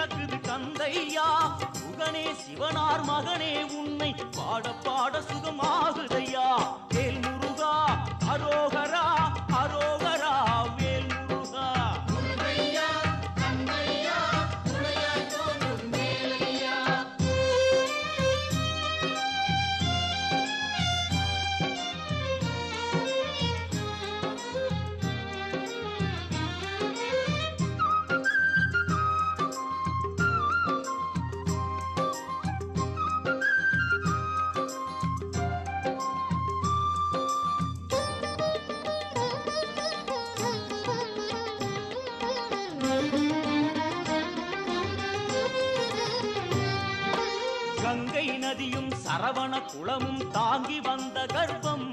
கிடக்குது கந்தையா. முகனே சிவனார் மகனே உன்னை பாட பாட சுகமாகுதையா. வேல் முருகா அரோகரா அரோகரா வேல் முருகா. கங்கை நதியும் சரவண குளமும் தாங்கி வந்த கர்ப்பம்